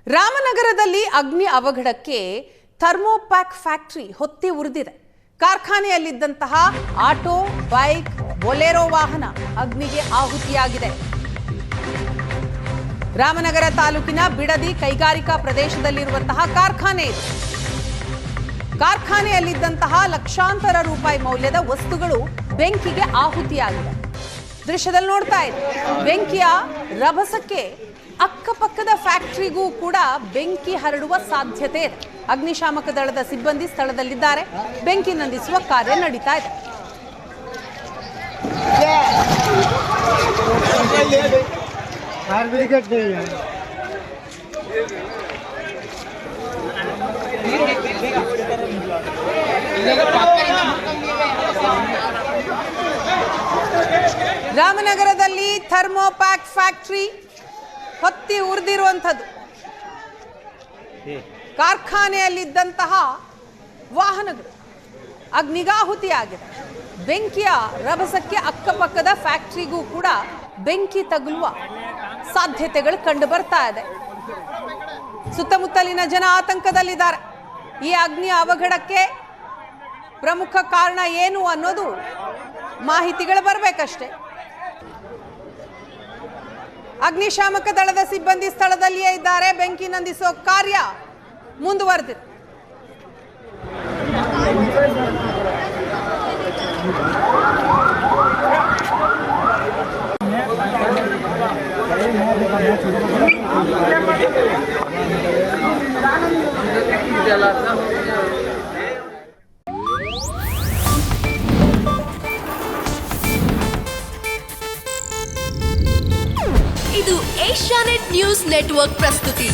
ರಾಮನಗರದಲ್ಲಿ ಅಗ್ನಿ ಅವಘಡಕ್ಕೆ ಥರ್ಮೋಪ್ಯಾಕ್ ಫ್ಯಾಕ್ಟರಿ ಹೊತ್ತಿ ಉರಿದಿದೆ. ಕಾರ್ಖಾನೆಯಲ್ಲಿದ್ದಂತಹ ಆಟೋ, ಬೈಕ್, ಬೊಲೆರೋ ವಾಹನ ಅಗ್ನಿಗೆ ಆಹುತಿಯಾಗಿದೆ. ರಾಮನಗರ ತಾಲೂಕಿನ ಬಿಡದಿ ಕೈಗಾರಿಕಾ ಪ್ರದೇಶದಲ್ಲಿರುವಂತಹ ಕಾರ್ಖಾನೆ ಇದು. ಕಾರ್ಖಾನೆಯಲ್ಲಿದ್ದಂತಹ ಲಕ್ಷಾಂತರ ರೂಪಾಯಿ ಮೌಲ್ಯದ ವಸ್ತುಗಳು ಬೆಂಕಿಗೆ ಆಹುತಿಯಾಗಿದೆ. ದೃಶ್ಯದಲ್ಲಿ ನೋಡ್ತಾ ಇದೆ, ಬೆಂಕಿಯ ರಭಸಕ್ಕೆ ಅಕ್ಕಪಕ್ಕದ ಫ್ಯಾಕ್ಟರಿಗೂ ಕೂಡ ಬೆಂಕಿ ಹರಡುವ ಸಾಧ್ಯತೆ ಇದೆ. ಅಗ್ನಿಶಾಮಕ ದಳದ ಸಿಬ್ಬಂದಿ ಸ್ಥಳದಲ್ಲಿದ್ದಾರೆ. ಬೆಂಕಿ ನಂದಿಸುವ ಕಾರ್ಯ ನಡೀತಾ ಇದೆ. ರಾಮನಗರದಲ್ಲಿ ಥರ್ಮೋಪ್ಯಾಕ್ ಫ್ಯಾಕ್ಟರಿ ಹೊತ್ತಿ ಉರಿದಿರುವಂಥದ್ದು. ಕಾರ್ಖಾನೆಯಲ್ಲಿದ್ದಂತಹ ವಾಹನಗಳು ಅಗ್ನಿಗಾಹುತಿಯಾಗಿದೆ. ಬೆಂಕಿಯ ರಭಸಕ್ಕೆ ಅಕ್ಕಪಕ್ಕದ ಫ್ಯಾಕ್ಟರಿಗೂ ಕೂಡ ಬೆಂಕಿ ತಗುಲುವ ಸಾಧ್ಯತೆಗಳು ಕಂಡು ಬರ್ತಾ ಇದೆ. ಸುತ್ತಮುತ್ತಲಿನ ಜನ ಆತಂಕದಲ್ಲಿದ್ದಾರೆ. ಈ ಅಗ್ನಿ ಅವಘಡಕ್ಕೆ ಪ್ರಮುಖ ಕಾರಣ ಏನು ಅನ್ನೋದು ಮಾಹಿತಿಗಳು ಬರಬೇಕಷ್ಟೇ. ಅಗ್ನಿಶಾಮಕ ದಳದ ಸಿಬ್ಬಂದಿ ಸ್ಥಳದಲ್ಲಿಯೇ ಇದ್ದಾರೆ. ಬೆಂಕಿ ನಂದಿಸೋ ಕಾರ್ಯ ಮುಂದುವರೆದಿದೆ. ಇದು ಏಷ್ಯಾನೆಟ್ ನ್ಯೂಸ್ ನೆಟ್ವರ್ಕ್ ಪ್ರಸ್ತುತಿ.